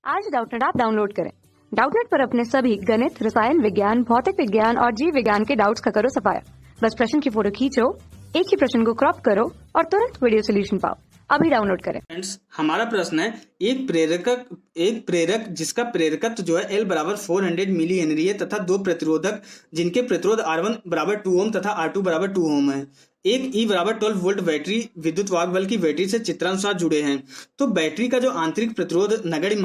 आज Doubtnut app download करें। Doubtnut पर अपने सभी गणित, रसायन विज्ञान, भौतिक विज्ञान और जीव विज्ञान के डाउट्स का करो सफाया। बस प्रश्न की फोटो खींचो, एक ही प्रश्न को क्रॉप करो और तुरंत वीडियो सोल्यूशन पाओ। अभी डाउनलोड करें। फ्रेंड्स, हमारा प्रश्न है एक प्रेरक जिसका प्रेरकत्व जो है L बराबर 400 मिली हेनरी है तथा दो प्रतिरोधक जिनके प्रतिरोध R1 बराबर 2 ओम तथा R2 बराबर 2 ओम है। एक E बराबर 12 वोल्ट बैटरी विद्युत वाहक बल की बैटरी से चित्रानुसार जुड़े हैं। तो बैटरी का जो आंतरिक प्रतिरोध नगण्य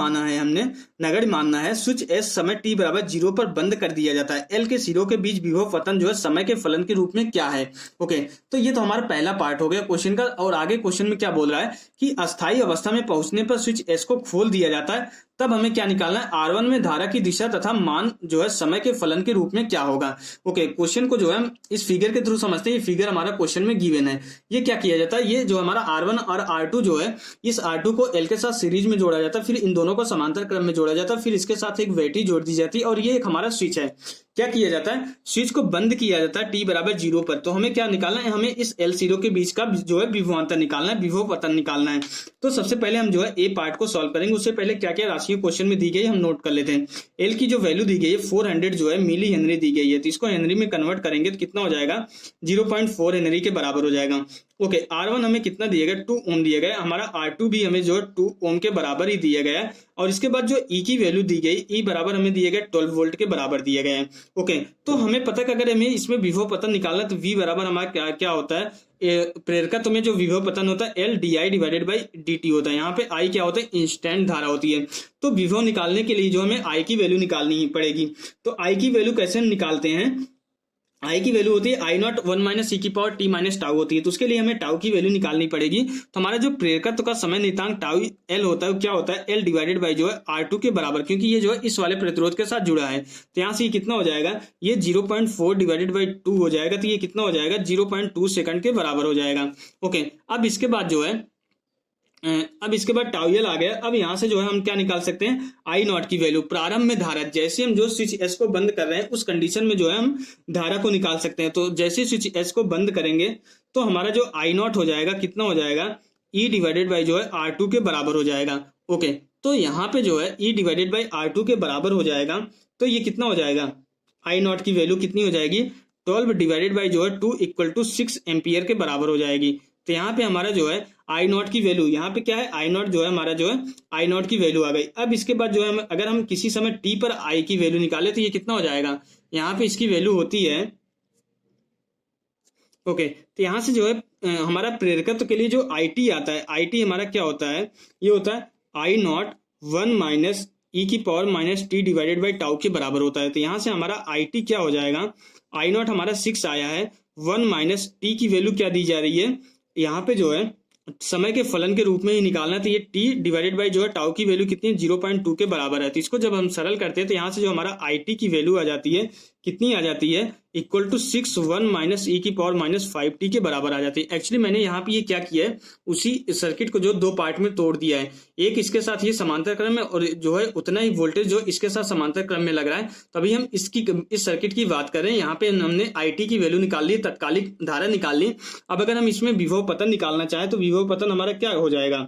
मानना है। स्विच S समय t बराबर 0 पर बंद कर दिया जाता है। L के सिरों के बीच विभव पतन जो है समय के फलन के रूप में क्या है। ओके, तो ये तो हमारा पहला पार्ट हो गया क्वेश्चन का। और आगे क्वेश्चन में क्या बोल रहा है कि अस्थायी अवस्था में पहुंचने पर स्विच S को खोल दिया जाता है, तब हमें क्या निकालना है, R1 में धारा की दिशा तथा मान जो है समय के फलन के रूप में क्या होगा। ओके, क्वेश्चन को जो है इस फिगर के थ्रू समझते हैं। ये फिगर हमारा क्वेश्चन में गिवन है। ये क्या किया जाता है, ये जो हमारा R1 और R2 जो है, इस R2 को L के साथ सीरीज में जोड़ा जाता है, फिर इन दोनों को समांतर क्रम में जोड़ा जाता है, फिर इसके साथ एक बैटरी जोड़ दी जाती है और ये एक हमारा स्विच है। क्या किया जाता है, स्विच को बंद किया जाता है t बराबर 0 पर। तो हमें क्या निकालना है, हमें इस L0 के बीच का जो है विभवांतर निकालना है, विभव पतन निकालना है। तो सबसे पहले हम जो है ए पार्ट को सॉल्व करेंगे। उससे पहले क्या क्या राशियां क्वेश्चन में दी गई हम नोट कर लेते हैं। एल की जो वैल्यू दी गई है 400 जो है मिली हेनरी दी गई है, तो इसको हेनरी में कन्वर्ट करेंगे तो कितना हो जाएगा, 0.4 हेनरी के बराबर हो जाएगा। ओके, R1 हमें कितना दिया गया, 2 ओम दिया गया। हमारा R2 भी हमें जो 2 ओम के बराबर ही दिया गया है। और इसके बाद जो E की वैल्यू दी गई, E बराबर हमें दिया गया 12 वोल्ट के बराबर दिया गया है। ओके, तो हमें पता है कि अगर हमें इसमें विभव पतन निकालना तो V बराबर हमारा क्या होता है, प्रेरकत्व में जो विभव पतन होता है L di divided by dt होता है। यहाँ पे I क्या होता है, इंस्टेंट धारा होती है। तो विभव निकालने के लिए जो हमें I की वैल्यू निकालनी ही पड़ेगी। तो I की वैल्यू कैसे निकालते हैं, I की वैल्यू होती है I नॉट 1 माइनस e की पावर t माइनस टाउ होती है। तो उसके लिए हमें टाउ की वैल्यू निकालनी पड़ेगी। तो हमारा जो प्रेरकत्व का समय नियतांक टाउ L होता है, क्या होता है, L डिवाइडेड बाई जो है R2 के बराबर, क्योंकि ये जो है इस वाले प्रतिरोध के साथ जुड़ा है। तो यहाँ से ये कितना हो जाएगा, ये 0.4 डिवाइडेड बाई 2 हो जाएगा। तो ये कितना हो जाएगा, 0.2 सेकंड के बराबर हो जाएगा। ओके, अब इसके बाद जो है टाउ एल आ गया। अब यहां से जो है हम क्या निकाल सकते हैं, आई नॉट की वैल्यू, प्रारंभ में धारा। जैसे हम जो स्विच एस को बंद कर रहे हैं उस कंडीशन में जो है हम धारा को निकाल सकते हैं। तो जैसे स्विच एस को बंद करेंगे तो हमारा जो आई नॉट हो जाएगा, कितना हो जाएगा, ई डिवाइडेड बाई जो है R2 के बराबर हो जाएगा। ओके, तो यहाँ पे जो है ई डिवाइडेड बाई R2 के बराबर हो जाएगा। तो ये कितना हो जाएगा, आई नॉट की वैल्यू कितनी हो जाएगी, 12 डिवाइडेड बाई जो है 2 इक्वल टू 6 एम्पियर के बराबर हो जाएगी। तो यहाँ पे हमारा जो है आई नॉट की वैल्यू, यहाँ पे क्या है, आई नॉट जो है हमारा जो है आई नॉट की वैल्यू आ गई। अब इसके बाद जो है अगर हम किसी समय टी पर आई की वैल्यू निकाले तो ये कितना हो जाएगा, यहाँ पे इसकी वैल्यू होती है। ओके, तो यहाँ से जो है हमारा प्रेरकत्व के लिए जो आई टी आता है, आई टी हमारा क्या होता है, ये होता है आई नॉट 1 माइनस ई की power minus T divided by tau के बराबर होता है। तो यहाँ से हमारा आई टी क्या हो जाएगा, आई नॉट हमारा 6 आया है, 1 माइनस टी की वैल्यू क्या दी जा रही है, यहाँ पे जो है समय के फलन के रूप में ही निकालना है। तो ये t डिवाइडेड बाई जो है टाउ की वैल्यू कितनी है, 0.2 के बराबर है। तो इसको जब हम सरल करते हैं तो यहाँ से जो हमारा आई टी की वैल्यू आ जाती है, कितनी आ जाती है, इक्वल टू 6 1 माइनस ई की पावर माइनस 5t के बराबर आ जाती है। एक्चुअली मैंने यहाँ पे ये क्या किया है, उसी सर्किट को जो दो पार्ट में तोड़ दिया है। एक इसके साथ ये समांतर क्रम में और जो है उतना ही वोल्टेज जो इसके साथ समांतर क्रम में लग रहा है। तभी हम इस सर्किट की बात कर रहे हैं। यहाँ पे हमने आई टी की वैल्यू निकाल ली, तत्कालिक धारा निकाल ली। अब अगर हम इसमें विभव पतन निकालना चाहें तो विभव पतन हमारा क्या हो जाएगा,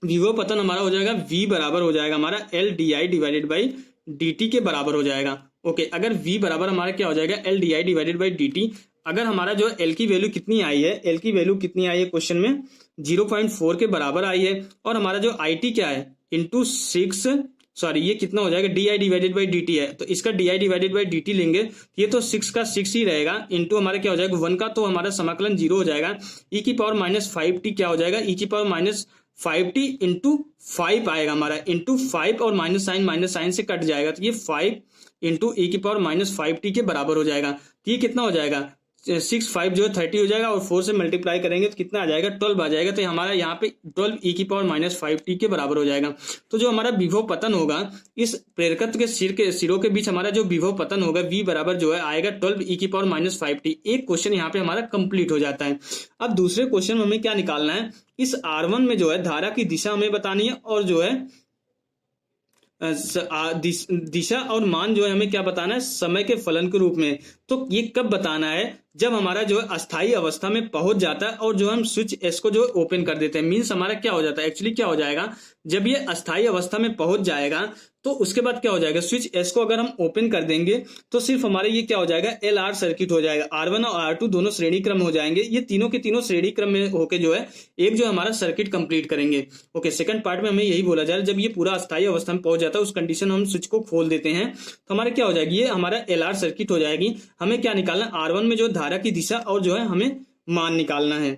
विभव पतन हमारा हो जाएगा V बराबर हो जाएगा हमारा L di divided by dt के बराबर हो जाएगा। ओके, अगर V बराबर हमारा क्या हो जाएगा, L di divided by dt। अगर हमारा जो L की वैल्यू कितनी आई है, L की वैल्यू कितनी आई है क्वेश्चन में, 0.4 के बराबर आई है। और हमारा जो IT क्या है, इंटू 6, सॉरी ये कितना हो जाएगा, di डिवाइडेड बाई dt है। तो इसका di डिवाइडेड बाई dt लेंगे, ये तो 6 का 6 ही रहेगा, इंटू हमारा क्या हो जाएगा 1 का, तो हमारा समाकलन 0 हो जाएगा। e की पावर माइनस 5t क्या हो जाएगा, e की पावर माइनस 5t इंटू 5 आएगा हमारा, इंटू 5 और माइनस साइन से कट जाएगा। तो ये 5 इंटू ई की पावर माइनस 5t के बराबर हो जाएगा। तो ये कितना हो जाएगा, 6 5 जो है 30 हो जाएगा और 4 से मल्टीप्लाई करेंगे तो कितना आ जाएगा, 12 आ जाएगा। तो हमारा यहाँ पे 12 ई की पावर माइनस 5t के बराबर हो जाएगा। तो जो हमारा विभव पतन होगा, इस प्रेरकत्व के सिरों के बीच हमारा जो विभव पतन होगा V बराबर जो है आएगा 12 ई की पावर माइनस 5t। एक क्वेश्चन यहाँ पे हमारा कंप्लीट हो जाता है। अब दूसरे क्वेश्चन में हमें क्या निकालना है, इस R1 में जो है धारा की दिशा हमें बतानी है और जो है दिशा और मान जो है हमें क्या बताना है, समय के फलन के रूप में। तो ये कब बताना है, जब हमारा जो है अस्थायी अवस्था में पहुंच जाता है और जो हम स्विच एस को जो ओपन कर देते हैं, मीन्स हमारा क्या हो जाता है, एक्चुअली क्या हो जाएगा, जब ये अस्थायी अवस्था में पहुंच जाएगा तो उसके बाद क्या हो जाएगा, स्विच एस को अगर हम ओपन कर देंगे तो सिर्फ हमारे ये क्या हो जाएगा, एल आर सर्किट हो जाएगा। R1 और R2 दोनों श्रेणी क्रम हो जाएंगे, ये तीनों के तीनों श्रेणी क्रम में होके जो है एक जो हमारा सर्किट कंप्लीट करेंगे। ओके, सेकंड पार्ट में हमें यही बोला जा रहा है, जब ये पूरा अस्थायी अवस्था में पहुंच जाता है उस कंडीशन में हम स्विच को खोल देते हैं तो हमारे क्या हो जाएगी, ये हमारा एल आर सर्किट हो जाएगी। हमें क्या निकालना है, R1 में जो धारा की दिशा और जो है हमें मान निकालना है।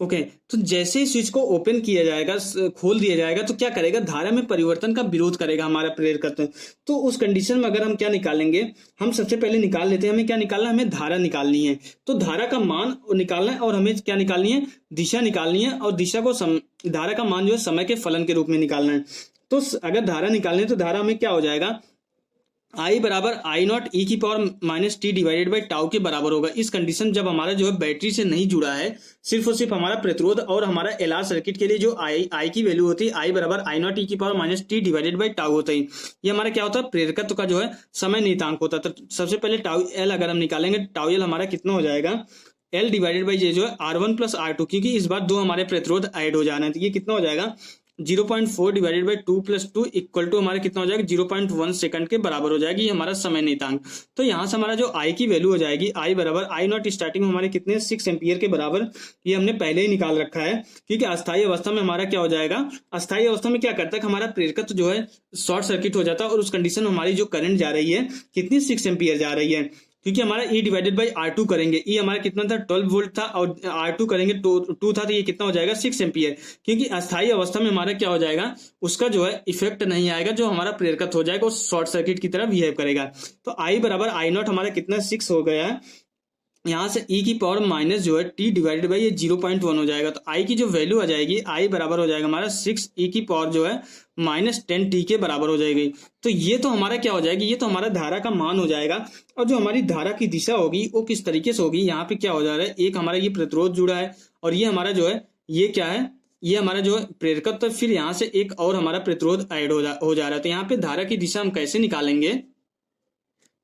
ओके, तो जैसे ही स्विच को ओपन किया जाएगा, खोल दिया जाएगा, तो क्या करेगा, धारा में परिवर्तन का विरोध करेगा हमारा प्रेरकत्व। तो उस कंडीशन में अगर हम क्या निकालेंगे, हम सबसे पहले निकाल लेते हैं, हमें क्या निकालना है, हमें धारा निकालनी है। तो धारा का मान निकालना है और हमें क्या निकालनी है, दिशा निकालनी है, और दिशा को धारा का मान जो है समय के फलन के रूप में निकालना है। तो अगर धारा निकालनी है तो धारा हमें क्या हो जाएगा, I बराबर आई नॉट ई की power minus T divided by tau के बराबर होगा। इस कंडीशन जब हमारा जो है बैटरी से नहीं जुड़ा है, सिर्फ और सिर्फ हमारा प्रतिरोध और हमारा एलआर सर्किट के लिए जो आई की वैल्यू होती है, आई बराबर आई नॉट ई की power minus T divided by tau होता है। ये हमारा क्या होता है, प्रेरकत्व का जो है समय नियतांक होता है। तो सबसे पहले टाउ एल अगर हम निकालेंगे, टाउ एल हमारा कितना हो जाएगा, एल डिवाइडेड बाई जे जो है R1 प्लस R2, क्योंकि इस बार दो हमारे प्रतिरोध ऐड हो जाना है, तो ये कितना हो जाएगा, 0.4 divided by 2 plus 2 equal to हमारा कितना हो जाएगा, 0.1 सेकंड के बराबर हो जाएगी, ये हमारा समय नियतांक। तो यहां से हमारा जो आई की वैल्यू हो जाएगी, आई बराबर आई नॉट स्टार्टिंग में हमारे कितने 6 एम्पियर के बराबर, ये हमने पहले ही निकाल रखा है। क्योंकि अस्थायी अवस्था में हमारा क्या हो जाएगा, अस्थायी अवस्था में क्या करता है, हमारा प्रेरकत्व जो है शॉर्ट सर्किट हो जाता है और उस कंडीशन में हमारी जो करंट जा रही है कितनी 6 एम्पियर जा रही है। क्योंकि हमारा E डिवाइडेड बाई R2 करेंगे, E हमारा कितना था 12 वोल्ट था और R2 करेंगे 2 था, तो ये कितना हो जाएगा 6 एम्पियर। क्योंकि अस्थायी अवस्था में हमारा क्या हो जाएगा, उसका जो है इफेक्ट नहीं आएगा, जो हमारा प्रेरकत्व हो जाएगा वो शॉर्ट सर्किट की तरह बिहेव करेगा। तो I बराबर आई नॉट हमारा कितना 6 हो गया है, यहाँ से E की पावर माइनस जो है T डिवाइडेड बाई ये 0.1 हो जाएगा। तो I की जो वैल्यू आ जाएगी, I बराबर हो जाएगा हमारा 6 E की पावर जो है माइनस 10 T के बराबर हो जाएगी। तो ये तो हमारा क्या हो जाएगी, ये तो हमारा धारा का मान हो जाएगा। और जो हमारी धारा की दिशा होगी वो किस तरीके से होगी, यहाँ पे क्या हो जा रहा है, एक हमारा ये प्रतिरोध जुड़ा है और ये हमारा जो है ये क्या है, ये हमारा जो है प्रेरकत्व, फिर यहाँ से एक और हमारा प्रतिरोध ऐड हो जा रहा है। तो यहाँ पे धारा की दिशा हम कैसे निकालेंगे।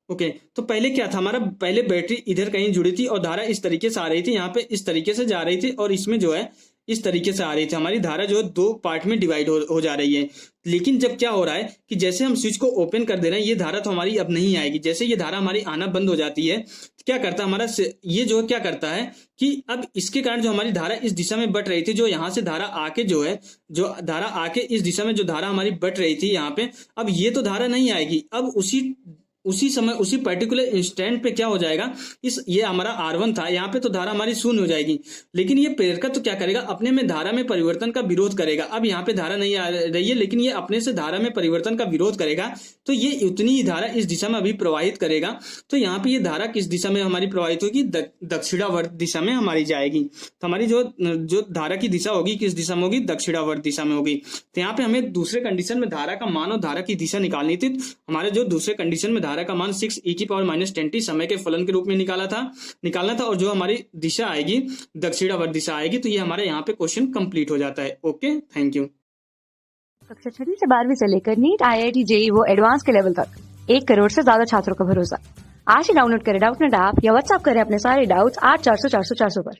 ओके, तो पहले क्या था हमारा, पहले बैटरी इधर कहीं जुड़ी थी और धारा इस तरीके से आ रही थी, यहाँ पे इस तरीके से जा रही थी और इसमें जो है इस तरीके से आ रही थी। हमारी धारा जो है दो पार्ट में डिवाइड हो जा रही है। लेकिन जब क्या हो रहा है कि जैसे हम स्विच को ओपन कर दे रहे हैं, ये धारा तो हमारी अब नहीं आएगी। जैसे ये धारा हमारी आना बंद हो जाती है तो क्या करता है हमारा, ये जो है क्या करता है कि अब इसके कारण जो हमारी धारा इस दिशा में बढ़ रही थी, जो यहाँ से धारा आके जो है, जो धारा आके इस दिशा में जो धारा हमारी बढ़ रही थी यहाँ पे, अब ये तो धारा नहीं आएगी। अब उसी समय उसी पर्टिकुलर इंस्टेंट पे क्या हो जाएगा, ये हमारा R1 था, यहाँ पे तो धारा हमारी शून्य हो जाएगी। लेकिन ये प्रेरकत्व तो क्या करेगा, अपने में धारा में परिवर्तन का विरोध करेगा। अब यहाँ पे धारा नहीं आ रही है, लेकिन ये अपने से धारा में परिवर्तन का विरोध करेगा, तो ये उतनी ही धारा इस दिशा में अभी प्रवाहित करेगा। तो यहाँ पे ये धारा किस दिशा में हमारी प्रवाहित होगी, दक्षिणावर्त दिशा में हमारी जाएगी। तो हमारी जो धारा की दिशा होगी किस दिशा में होगी, दक्षिणावर्त दिशा में होगी। तो यहाँ पे हमें दूसरे कंडीशन में धारा का मान और धारा की दिशा निकालनी थी। हमारे जो दूसरे कंडीशन में धारा का मान 6 E की पावर माइनस 10 T समय के फलन के रूप में निकालना था, और जो हमारी दिशा आएगी दक्षिणावर्त दिशा आएगी। तो ये हमारे यहाँ पे क्वेश्चन कंप्लीट हो जाता है। Okay, thank you. कक्षा 6वीं से 12वीं से लेकर नीट, IIT, JEE वो एडवांस के लेवल तक 1 करोड़ से ज्यादा छात्रों का भरोसा। आज ही डाउनलोड करें डाउटनेट ऐप या व्हाट्सएप करें अपने सारे डाउट्स 8400 400 400 पर।